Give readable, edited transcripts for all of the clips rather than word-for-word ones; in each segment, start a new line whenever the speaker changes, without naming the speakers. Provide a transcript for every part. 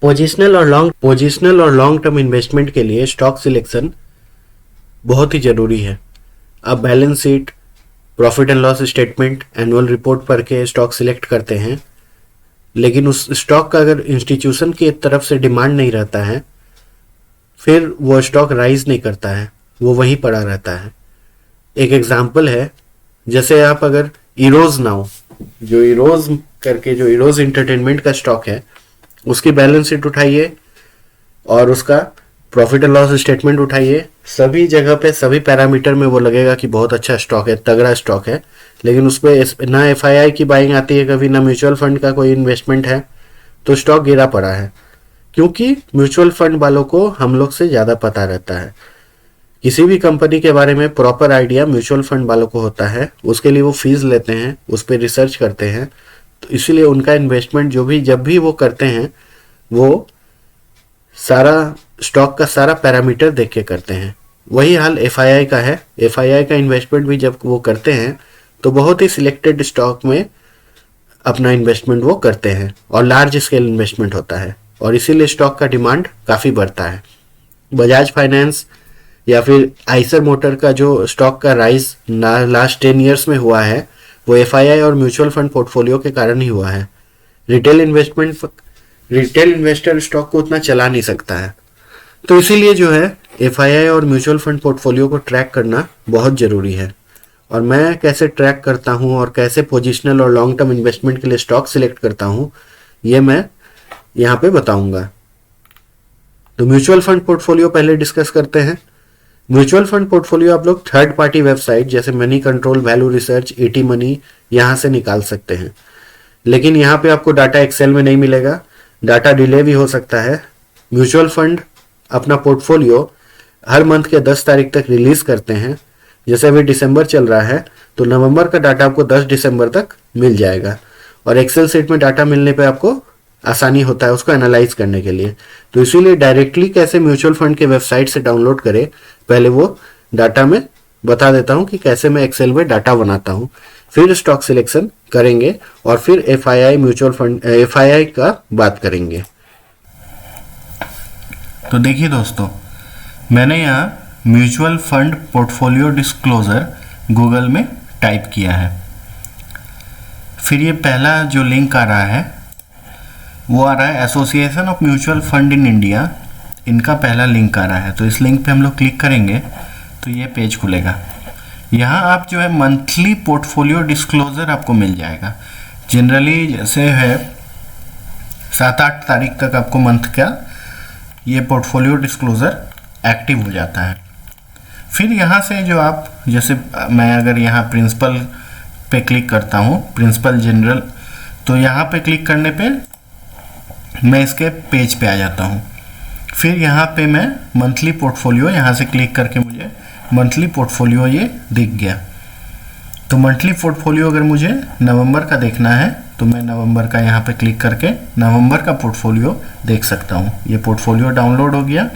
Positional और long term investment के लिए स्टॉक सिलेक्शन बहुत ही ज़रूरी है। आप balance sheet, profit and loss statement, annual report पढ़ के स्टॉक सिलेक्ट करते हैं, लेकिन उस स्टॉक का अगर इंस्टीट्यूशन की तरफ से डिमांड नहीं रहता है, फिर वो स्टॉक राइज नहीं करता है, वो वहीं पड़ा रहता है। एक एग्जाम्पल है, जैसे आप अगर इरोज नाउ, जो इरोज एंटरटेनमेंट का स्टॉक है, उसकी बैलेंस शीट उठाइए और उसका प्रॉफिट एंड लॉस स्टेटमेंट उठाइए, सभी जगह पे सभी पैरामीटर में वो लगेगा कि बहुत अच्छा स्टॉक है, तगड़ा स्टॉक है, लेकिन उसपे ना एफआईआई की बाइंग आती है कभी, ना म्यूचुअल फंड का कोई इन्वेस्टमेंट है, तो स्टॉक गिरा पड़ा है। क्योंकि म्यूचुअल फंड वालों को हम लोग से ज़्यादा पता रहता है, किसी भी कंपनी के बारे में प्रॉपर आइडिया म्यूचुअल फंड वालों को होता है, उसके लिए वो फीस लेते हैं, उस पर रिसर्च करते हैं, तो इसीलिए उनका इन्वेस्टमेंट जब भी वो करते हैं, वो सारा स्टॉक का सारा पैरामीटर देख के करते हैं। वही हाल एफआईआई का है। एफआईआई का इन्वेस्टमेंट भी जब वो करते हैं तो बहुत ही सिलेक्टेड स्टॉक में अपना इन्वेस्टमेंट वो करते हैं और लार्ज स्केल इन्वेस्टमेंट होता है, और इसीलिए स्टॉक का डिमांड काफ़ी बढ़ता है। बजाज फाइनेंस या फिर आइसर मोटर का जो स्टॉक का राइज लास्ट 10 ईयर्स में हुआ है, वो एफआईआई और म्यूचुअल फंड पोर्टफोलियो के कारण ही हुआ है। रिटेल इन्वेस्टर स्टॉक को उतना चला नहीं सकता है, तो इसीलिए जो है एफआईआई और म्यूचुअल फंड पोर्टफोलियो को ट्रैक करना बहुत ज़रूरी है। और मैं कैसे ट्रैक करता हूँ और कैसे पोजिशनल और लॉन्ग टर्म इन्वेस्टमेंट के लिए स्टॉक सिलेक्ट करता हूँ, ये मैं यहाँ पे बताऊँगा। तो म्यूचुअल फंड पोर्टफोलियो पहले डिस्कस करते हैं। म्यूचुअल फंड पोर्टफोलियो आप लोग थर्ड पार्टी वेबसाइट जैसे money control, value research, eighty money, यहाँ से निकाल सकते हैं, लेकिन यहाँ पे आपको डाटा एक्सेल में नहीं मिलेगा, डाटा डिले भी हो सकता है। म्यूचुअल फंड अपना पोर्टफोलियो हर मंथ के 10 तारीख तक रिलीज करते हैं। जैसे अभी दिसंबर चल रहा है, तो नवंबर का डाटा आपको 10 दिसंबर तक मिल जाएगा, और एक्सेल शीट में डाटा मिलने पे आपको आसानी होता है उसको एनालाइज करने के लिए। तो इसीलिए डायरेक्टली कैसे म्यूचुअल फंड के वेबसाइट से डाउनलोड करें, पहले वो डाटा में बता देता हूँ कि कैसे मैं एक्सेल में डाटा बनाता हूँ, फिर स्टॉक सिलेक्शन करेंगे और फिर एफआईआई म्यूचुअल फंड एफआईआई का बात करेंगे।
तो देखिए दोस्तों, मैंने यहाँ mutual fund portfolio disclosure Google में टाइप किया है। फिर ये पहला जो लिंक आ रहा है वो आ रहा है association of mutual fund in India, इनका पहला लिंक आ रहा है। तो इस लिंक पे हम लोग क्लिक करेंगे तो ये पेज खुलेगा। यहाँ आप जो है मंथली पोर्टफोलियो डिस्क्लोजर आपको मिल जाएगा। जनरली जैसे है 7-8 तारीख तक आपको मंथ का ये पोर्टफोलियो डिस्क्लोजर एक्टिव हो जाता है। फिर यहाँ से जो आप, जैसे मैं अगर यहाँ प्रिंसिपल पे क्लिक करता हूँ, प्रिंसिपल जनरल, तो यहाँ पे क्लिक करने पे मैं इसके पेज पे आ जाता हूँ। फिर यहाँ पे मैं मंथली पोर्टफोलियो, यहाँ से क्लिक करके मुझे मंथली पोर्टफोलियो ये दिख गया। तो मंथली पोर्टफोलियो अगर मुझे नवंबर का देखना है तो मैं नवंबर का यहाँ पे क्लिक करके नवंबर का पोर्टफोलियो देख सकता हूँ। ये पोर्टफोलियो डाउनलोड हो गया।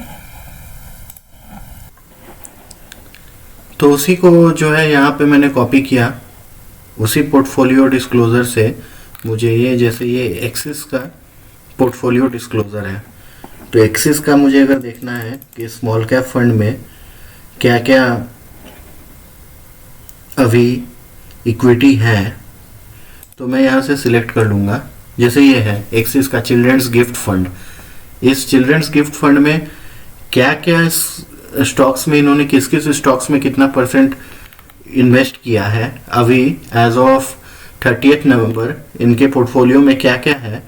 तो उसी को जो है यहाँ पे मैंने कॉपी किया, उसी पोर्टफोलियो डिस्क्लोजर से मुझे ये, जैसे ये एक्सिस का पोर्टफोलियो डिस्क्लोजर है, तो एक्सिस का मुझे अगर देखना है कि स्मॉल कैप फंड में क्या क्या अभी इक्विटी है, तो मैं यहाँ से सिलेक्ट कर लूँगा। जैसे ये है एक्सिस का चिल्ड्रंस गिफ्ट फंड। इस चिल्ड्रंस गिफ्ट फंड में क्या क्या स्टॉक्स में इन्होंने किस किस स्टॉक्स में कितना % इन्वेस्ट किया है, अभी एज ऑफ 30 नवंबर इनके पोर्टफोलियो में क्या क्या है,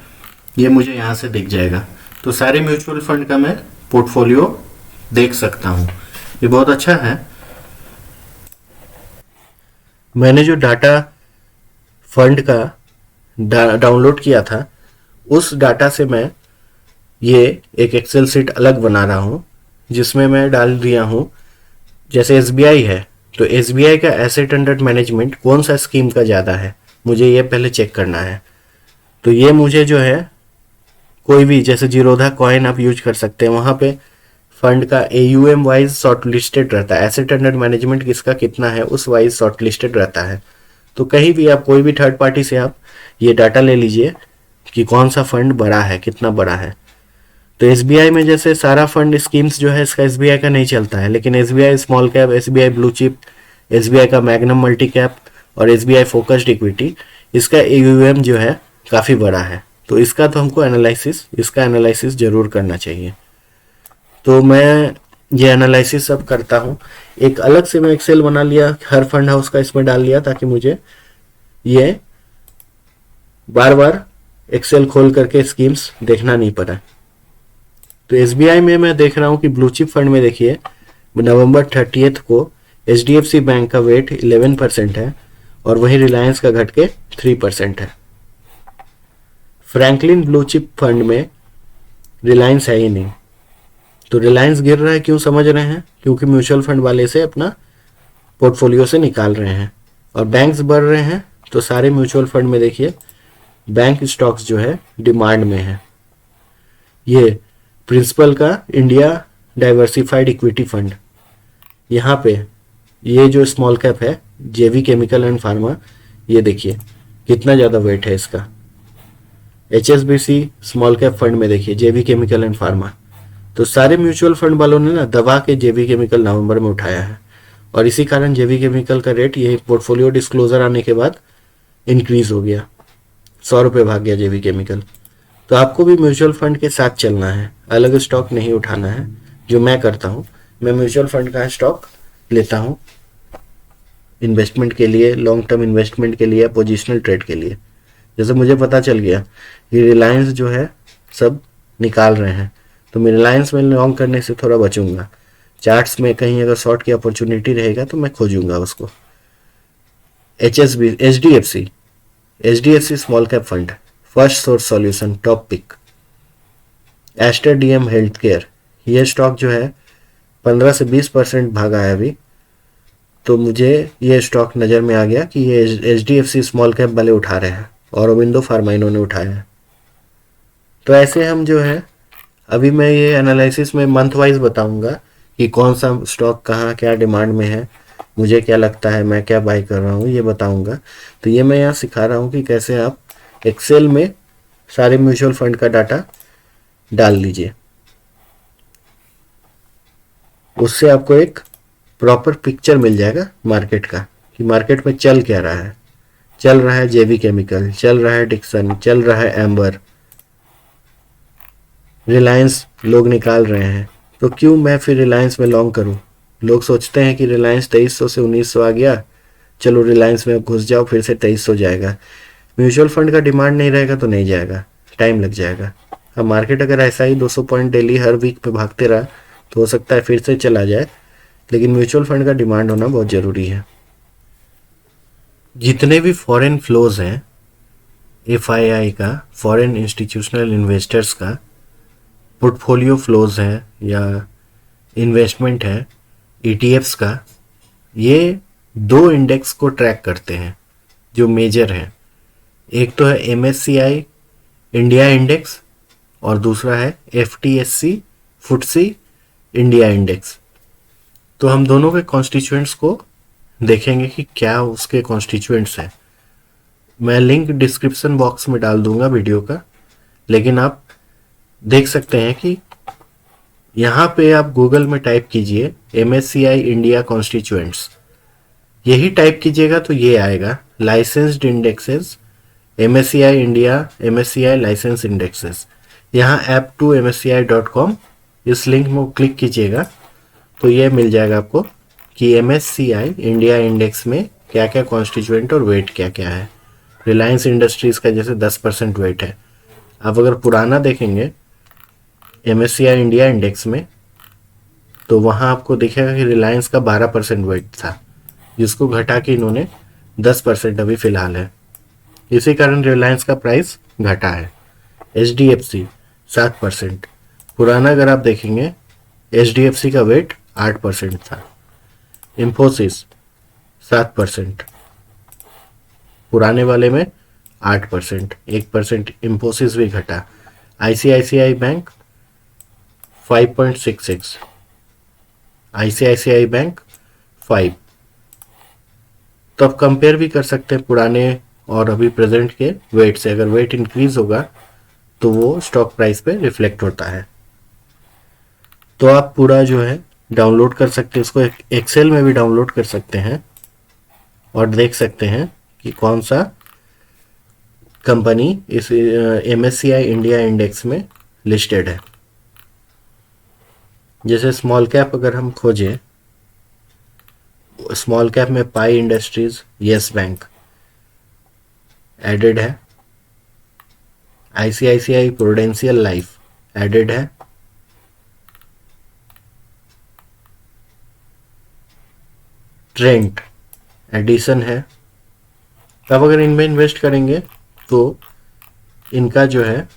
ये मुझे यहाँ से दिख जाएगा। तो सारे म्यूचुअल फंड का मैं पोर्टफोलियो देख सकता हूँ। ये बहुत अच्छा है। मैंने जो डाटा फंड का डाउनलोड किया था, उस डाटा से मैं ये एक एक्सेल शीट अलग बना रहा हूँ, जिसमें मैं डाल दिया हूँ, जैसे एसबीआई है तो एसबीआई का एसेट अंडर मैनेजमेंट कौन सा स्कीम का ज़्यादा है, मुझे ये पहले चेक करना है। तो ये मुझे जो है कोई भी, जैसे जीरोधा कॉइन आप यूज कर सकते हैं, वहाँ पे फंड का AUM वाइज शॉर्ट लिस्टेड रहता है, एसेट अंडर मैनेजमेंट किसका कितना है उस वाइज शॉर्ट लिस्टेड रहता है। तो कहीं भी आप कोई भी थर्ड पार्टी से आप ये डाटा ले लीजिए कि कौन सा फंड बड़ा है, कितना बड़ा है।
तो एसबीआई में जैसे सारा फंड स्कीम्स जो है इसका एसबीआई का नहीं चलता है, लेकिन SBI small cap, SBI blue chip, SBI का मैग्नम मल्टी कैप और एसबीआई फोकस्ड इक्विटी, इसका एयूएम जो है काफ़ी बड़ा है। तो इसका तो हमको इसका एनालिसिस जरूर करना चाहिए। तो मैं ये एनालिसिस सब करता हूँ। एक अलग से मैं एक्सेल बना लिया, हर फंड हाउस का इसमें डाल लिया, ताकि मुझे ये बार बार एक्सेल खोल करके स्कीम्स देखना नहीं पड़ा। तो एसबीआई में मैं देख रहा हूँ कि ब्लू चिप फंड में देखिए नवंबर 30 को एचडीएफसी बैंक का वेट 11% है और वहीं रिलायंस का घट के 3% है। फ्रैंकलिन ब्लू चिप फंड में रिलायंस है ही नहीं। तो रिलायंस गिर रहा है, क्यों समझ रहे हैं? क्योंकि म्यूचुअल फंड वाले से अपना पोर्टफोलियो से निकाल रहे हैं। और बैंक्स बढ़ रहे हैं, तो सारे म्यूचुअल फंड में देखिए बैंक स्टॉक्स जो है डिमांड में है। ये प्रिंसिपल का इंडिया डाइवर्सिफाइड इक्विटी फंड, यहाँ पे ये जो स्मॉल कैप है जेवी केमिकल एंड फार्मा, ये देखिए कितना ज़्यादा वेट है इसका। एचएसबीसी स्मॉल कैप फंड में देखिए जेवी केमिकल एंड फार्मा। तो सारे म्यूचुअल फंड वालों ने ना दबा के जेवी केमिकल नवंबर में उठाया है, और इसी कारण जेवी केमिकल का रेट ये पोर्टफोलियो डिस्क्लोजर आने के बाद इंक्रीज हो गया, 100 रुपये भाग गया जेवी केमिकल। तो आपको भी म्यूचुअल फंड के साथ चलना है, अलग स्टॉक नहीं उठाना है। जो मैं करता हूँ, मैं म्यूचुअल फंड का स्टॉक लेता हूँ इन्वेस्टमेंट के लिए, लॉन्ग टर्म इन्वेस्टमेंट के लिए, पोजिशनल ट्रेड के लिए। जैसे मुझे पता चल गया कि रिलायंस जो है सब निकाल रहे हैं, तो मैं रिलायंस में लॉन्ग करने से थोड़ा बचूंगा। चार्ट्स में कहीं अगर शॉर्ट की अपॉर्चुनिटी रहेगा तो मैं खोजूंगा उसको। HDFC small cap fund, first source solution top pick. Aster DM health care, ये स्टॉक जो है 15 से 20% भागा है अभी। तो मुझे ये स्टॉक नज़र में आ गया कि ये एचडीएफसी स्मॉल कैप वाले उठा रहे हैं, और अरविंदो फार्मा इन्होंने उठाया है। तो ऐसे हम जो है, अभी मैं ये एनालिसिस में मंथ वाइज बताऊंगा कि कौन सा स्टॉक कहाँ क्या डिमांड में है, मुझे क्या लगता है, मैं क्या बाई कर रहा हूँ, ये बताऊंगा। तो ये मैं यहाँ सिखा रहा हूँ कि कैसे आप एक्सेल में सारे म्यूचुअल फंड का डाटा डाल लीजिए, उससे आपको एक प्रॉपर पिक्चर मिल जाएगा मार्केट का, कि मार्केट में चल क्या रहा है। चल रहा है जेवी केमिकल, चल रहा है डिक्सन, चल रहा है एम्बर, रिलायंस लोग निकाल रहे हैं। तो क्यों मैं फिर रिलायंस में लॉन्ग करूं? लोग सोचते हैं कि रिलायंस 2300 से 1900 आ गया, चलो रिलायंस में अब घुस जाओ, फिर से 2300 जाएगा। म्यूचुअल फंड का डिमांड नहीं रहेगा तो नहीं जाएगा, टाइम लग जाएगा। अब मार्केट अगर ऐसा ही 200 पॉइंट डेली हर वीक पे भागते रहा तो हो सकता है फिर से चला जाए, लेकिन म्यूचुअल फंड का डिमांड होना बहुत ज़रूरी है। जितने भी फॉरेन फ्लोज हैं एफआईआई का, फॉरेन इंस्टीट्यूशनल इन्वेस्टर्स का पोर्टफोलियो फ्लोज है या इन्वेस्टमेंट है ईटीएफ्स का, ये 2 इंडेक्स को ट्रैक करते हैं जो मेजर हैं। एक तो है एमएससीआई इंडिया इंडेक्स और दूसरा है एफटीएससी फुटसी इंडिया इंडेक्स। तो हम दोनों के कॉन्स्टिट्यूएंट्स को देखेंगे कि क्या उसके कॉन्स्टिट्यूएंट्स हैं। मैं लिंक डिस्क्रिप्शन बॉक्स में डाल दूंगा वीडियो का, लेकिन आप देख सकते हैं कि यहाँ पे आप गूगल में टाइप कीजिए एमएससीआई इंडिया कॉन्स्टिट्यूएंट्स, यही टाइप कीजिएगा तो ये आएगा licensed indexes MSCI India, MSCI license indexes. यहाँ app2msci.com इस लिंक में क्लिक कीजिएगा तो ये मिल जाएगा आपको कि एमएससीआई इंडिया इंडेक्स में क्या क्या कॉन्स्टिट्यूएंट और वेट क्या क्या है। रिलायंस इंडस्ट्रीज का जैसे 10% वेट है। आप अगर पुराना देखेंगे एमएससीआई इंडिया इंडेक्स में तो वहाँ आपको दिखेगा कि रिलायंस का 12% वेट था, जिसको घटा के इन्होंने 10% अभी फिलहाल है। इसी कारण रिलायंस का प्राइस घटा है। एचडीएफसी 7%, पुराना अगर आप देखेंगे एचडीएफसी का वेट 8% था। इंफोसिस 7%, पुराने वाले में 8%, 1% इंफोसिस भी घटा। ICICI bank 5.66, ICICI bank 5। तो आप कंपेयर भी कर सकते हैं पुराने और अभी प्रेजेंट के वेट से। अगर वेट इंक्रीज होगा तो वो स्टॉक प्राइस पे रिफ्लेक्ट होता है। तो आप पूरा जो है डाउनलोड कर सकते हैं, इसको एक्सेल में भी डाउनलोड कर सकते हैं और देख सकते हैं कि कौन सा कंपनी इस MSCI इंडिया इंडेक्स में लिस्टेड है। जैसे स्मॉल कैप अगर हम खोजें, स्मॉल कैप में पाई इंडस्ट्रीज, यस बैंक एडेड है, ICICI प्रूडेंशियल लाइफ एडेड है, ट्रेंट एडिसन है। अब अगर इनमें इन्वेस्ट करेंगे तो इनका जो है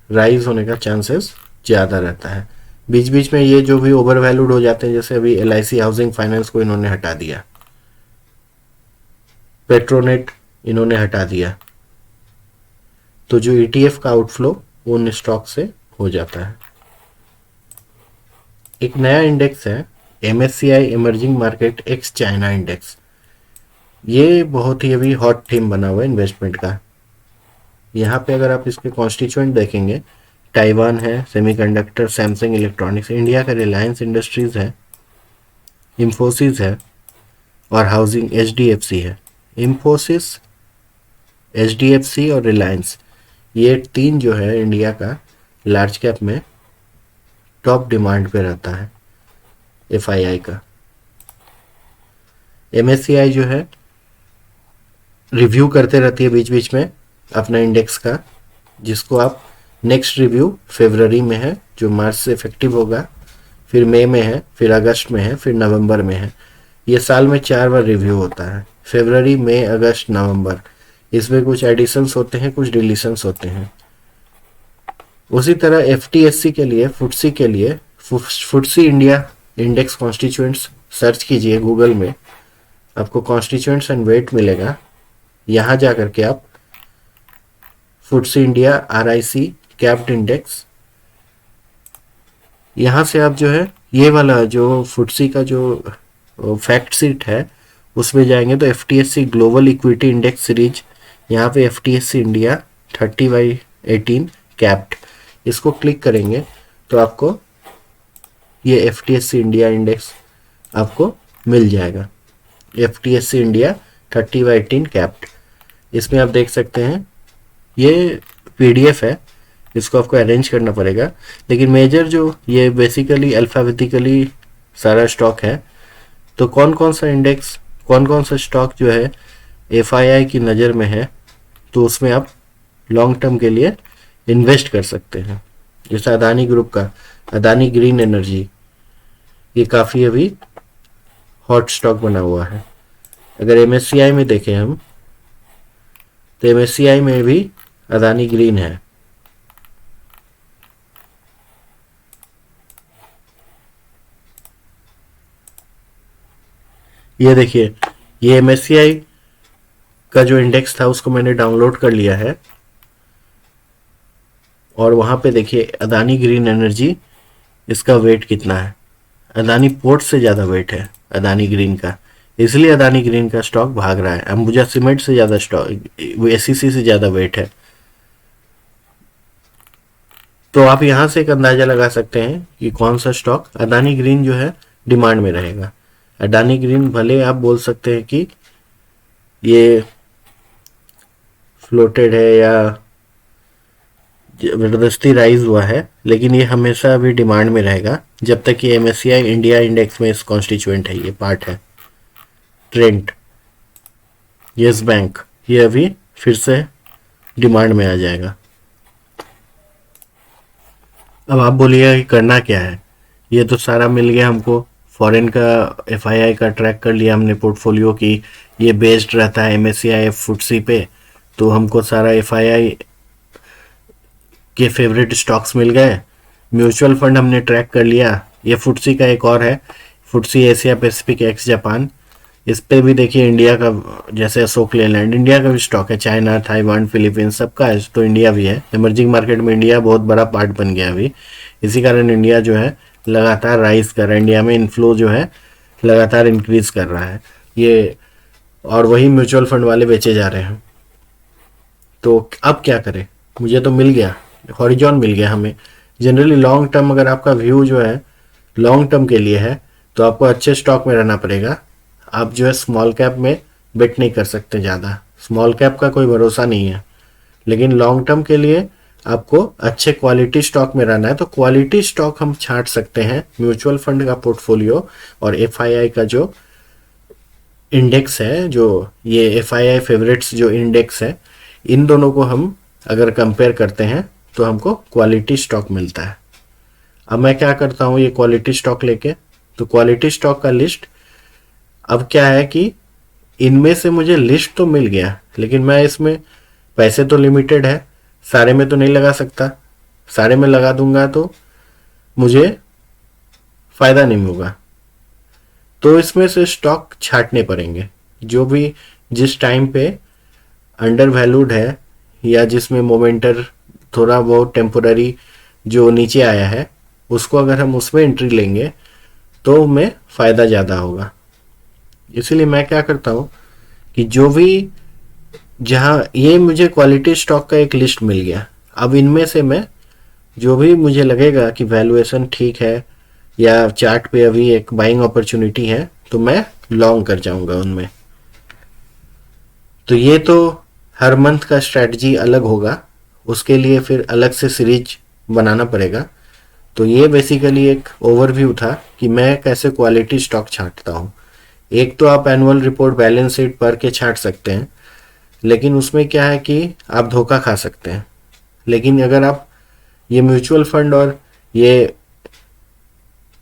राइज होने का चांसेस ज़्यादा रहता है। बीच बीच में ये जो भी ओवर वैल्यूड हो जाते हैं, जैसे अभी LIC हाउसिंग फाइनेंस को इन्होंने हटा दिया, पेट्रोनेट इन्होंने हटा दिया, तो जो ETF का आउटफ्लो उन स्टॉक से हो जाता है। एक नया इंडेक्स है MSCI emerging market x China index. ये बहुत ही अभी हॉट थीम बना हुआ है इन्वेस्टमेंट का। यहाँ पे अगर आप इसके कॉन्स्टिट्यूएंट देखेंगे, ताइवान है, सेमीकंडक्टर, सैमसंग इलेक्ट्रॉनिक्स, इंडिया का रिलायंस इंडस्ट्रीज है, इंफोसिस है और हाउसिंग HDFC है। इंफोसिस, HDFC और रिलायंस, ये तीन जो है इंडिया का लार्ज कैप में टॉप डिमांड पे रहता है FII का। MSCI जो है रिव्यू करते रहती है बीच बीच में अपना इंडेक्स का, जिसको आप नेक्स्ट रिव्यू फरवरी में है जो मार्च से इफेक्टिव होगा, फिर मई में है, फिर अगस्त में है, फिर नवंबर में है। ये साल में 4 बार रिव्यू होता है, फरवरी, मई, अगस्त, नवंबर। इसमें कुछ एडिशंस होते हैं, कुछ डिलीशंस होते हैं। उसी तरह FTSE के लिए, फुटसी के लिए, FTSE India index constituents search कीजिए गूगल में, आपको कॉन्स्टिट्यूएंट्स एंड वेट मिलेगा। यहाँ जा करके आप FTSE India RIC capped index, यहाँ से आप जो है ये वाला जो फुटसी का जो फैक्ट सीट है उसमें जाएंगे तो FTSE global equity index series, यहाँ पे FTSE इंडिया 30/18 कैप्ड, इसको क्लिक करेंगे तो आपको ये FTSE इंडिया इंडेक्स आपको मिल जाएगा। FTSE इंडिया 30/18 कैप्ड, इसमें आप देख सकते हैं ये PDF है, इसको आपको अरेंज करना पड़ेगा। लेकिन मेजर जो ये बेसिकली अल्फ़ाबेटिकली सारा स्टॉक है, तो कौन कौन सा इंडेक्स, कौन कौन सा स्टॉक जो है FII की नज़र में है, तो उसमें आप लॉन्ग टर्म के लिए इन्वेस्ट कर सकते हैं। जैसे अदानी ग्रुप का अदानी ग्रीन एनर्जी, ये काफ़ी अभी हॉट स्टॉक बना हुआ है। अगर MSCI में देखें हम, तो MSCI में भी अदानी ग्रीन है। ये देखिए, ये MSCI का जो इंडेक्स था उसको मैंने डाउनलोड कर लिया है, और वहाँ पे देखिए अदानी ग्रीन एनर्जी, इसका वेट कितना है, अदानी पोर्ट से ज़्यादा वेट है अदानी ग्रीन का, इसलिए अदानी ग्रीन का स्टॉक भाग रहा है। अंबुजा सीमेंट से ज़्यादा स्टॉक, SEC से ज़्यादा वेट है। तो आप यहाँ से एक अंदाज़ा लगा सकते हैं कि कौन सा स्टॉक अदानी ग्रीन जो है डिमांड में रहेगा। अडानी ग्रीन भले आप बोल सकते हैं कि ये फ्लोटेड है या ज़बरदस्ती राइज हुआ है, लेकिन ये हमेशा अभी डिमांड में रहेगा जब तक ये MSCI इंडिया इंडेक्स में इस कॉन्स्टिट्यूएंट है, ये पार्ट है। ट्रेंट, यस बैंक, ये अभी फिर से डिमांड में आ जाएगा। अब आप बोलिएगा कि करना क्या है, ये तो सारा मिल गया हमको, फॉरेन का FII का ट्रैक कर लिया हमने पोर्टफोलियो की, ये बेस्ड रहता है MSCI फुटसी पे, तो हमको सारा FII के फेवरेट स्टॉक्स मिल गए। म्यूचुअल फंड हमने ट्रैक कर लिया, ये फुटसी का एक और है, FTSE Asia Pacific x Japan, इस पे भी देखिए इंडिया का, जैसे अशोक लेलैंड इंडिया का भी स्टॉक है, चाइना, ताइवान, फिलीपींस सबका है, तो इंडिया भी है। इमर्जिंग मार्केट में इंडिया बहुत बड़ा पार्ट बन गया अभी, इसी कारण इंडिया जो है लगातार राइज कर रहा है, इंडिया में इनफ्लो जो है लगातार इंक्रीज कर रहा है ये, और वही म्यूचुअल फंड वाले बेचे जा रहे हैं। तो अब क्या करें, मुझे तो मिल गया, हॉरिजॉन मिल गया हमें। जनरली लॉन्ग टर्म अगर आपका व्यू जो है लॉन्ग टर्म के लिए है तो आपको अच्छे स्टॉक में रहना पड़ेगा। आप जो है स्मॉल कैप में बेट नहीं कर सकते ज़्यादा, स्मॉल कैप का कोई भरोसा नहीं है। लेकिन लॉन्ग टर्म के लिए आपको अच्छे क्वालिटी स्टॉक में रहना है तो क्वालिटी स्टॉक हम छांट सकते हैं। म्यूचुअल फंड का पोर्टफोलियो और एफआईआई का जो इंडेक्स है, जो ये एफआईआई फेवरेट्स जो इंडेक्स है, इन दोनों को हम अगर कंपेयर करते हैं तो हमको क्वालिटी स्टॉक मिलता है। अब मैं क्या करता हूँ ये क्वालिटी स्टॉक लेके, तो क्वालिटी स्टॉक का लिस्ट अब क्या है कि इनमें से मुझे लिस्ट तो मिल गया, लेकिन मैं इसमें पैसे तो लिमिटेड है, सारे में तो नहीं लगा सकता। सारे में लगा दूंगा तो मुझे फायदा नहीं होगा, तो इसमें से स्टॉक छांटने पड़ेंगे जो भी जिस टाइम पे अंडर वैल्यूड है या जिसमें मोमेंटर थोड़ा बहुत टेम्पोररी जो नीचे आया है, उसको अगर हम उसमें एंट्री लेंगे तो हमें फ़ायदा ज़्यादा होगा। इसीलिए मैं क्या करता हूँ कि जो भी जहाँ ये मुझे क्वालिटी स्टॉक का एक लिस्ट मिल गया, अब इनमें से मैं जो भी मुझे लगेगा कि वैल्यूएशन ठीक है या चार्ट पे अभी एक बाइंग अपॉर्चुनिटी है तो मैं लॉन्ग कर जाऊंगा उनमें। तो ये तो हर मंथ का स्ट्रैटेजी अलग होगा, उसके लिए फिर अलग से सीरीज बनाना पड़ेगा। तो ये बेसिकली एक ओवरव्यू था कि मैं कैसे क्वालिटी स्टॉक छांटता हूँ। एक तो आप एनुअल रिपोर्ट बैलेंस शीट पढ़ के छांट सकते हैं, लेकिन उसमें क्या है कि आप धोखा खा सकते हैं। लेकिन अगर आप ये म्यूचुअल फंड और ये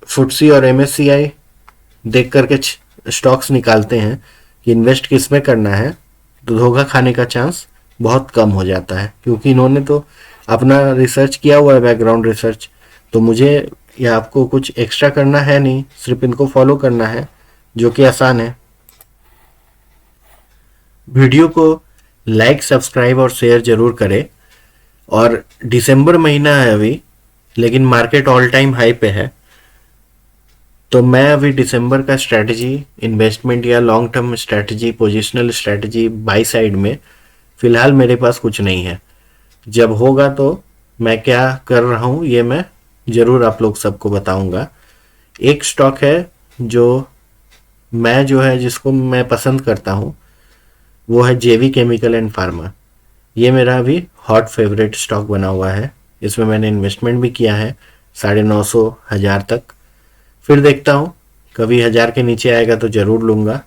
फुटसी और एमएससीआई देख करके स्टॉक्स निकालते हैं कि इन्वेस्ट किस में करना है, तो धोखा खाने का चांस बहुत कम हो जाता है, क्योंकि इन्होंने तो अपना रिसर्च किया हुआ है, बैकग्राउंड रिसर्च। तो मुझे या आपको कुछ एक्स्ट्रा करना है नहीं, सिर्फ इनको फॉलो करना है, जो कि आसान है। वीडियो को लाइक, सब्सक्राइब और शेयर जरूर करें। और दिसंबर महीना है अभी, लेकिन मार्केट ऑल टाइम हाई पे है, तो मैं अभी दिसंबर का स्ट्रैटेजी इन्वेस्टमेंट या long term strategy, positional strategy by side में फिलहाल मेरे पास कुछ नहीं है। जब होगा तो मैं क्या कर रहा हूँ ये मैं ज़रूर आप लोग सबको बताऊंगा। एक स्टॉक है जो मैं जिसको मैं पसंद करता हूँ, वो है जेवी केमिकल एंड फार्मा। ये मेरा अभी हॉट फेवरेट स्टॉक बना हुआ है। इसमें मैंने इन्वेस्टमेंट भी किया है 950 हज़ार तक। फिर देखता हूँ कभी 1000 के नीचे आएगा तो ज़रूर लूँगा,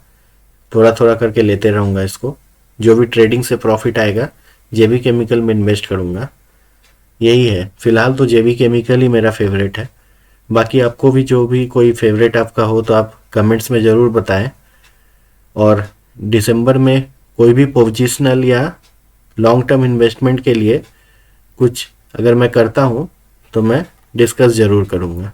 थोड़ा थोड़ा करके लेते रहूँगा इसको। जो भी ट्रेडिंग से प्रॉफिट आएगा जेवी केमिकल में इन्वेस्ट करूँगा। यही है, फिलहाल तो जेवी केमिकल ही मेरा फेवरेट है। बाकी आपको भी जो भी कोई फेवरेट आपका हो तो आप कमेंट्स में ज़रूर बताएं। और दिसंबर में कोई भी पोजिशनल या लॉन्ग टर्म इन्वेस्टमेंट के लिए कुछ अगर मैं करता हूँ तो मैं डिस्कस ज़रूर करूँगा।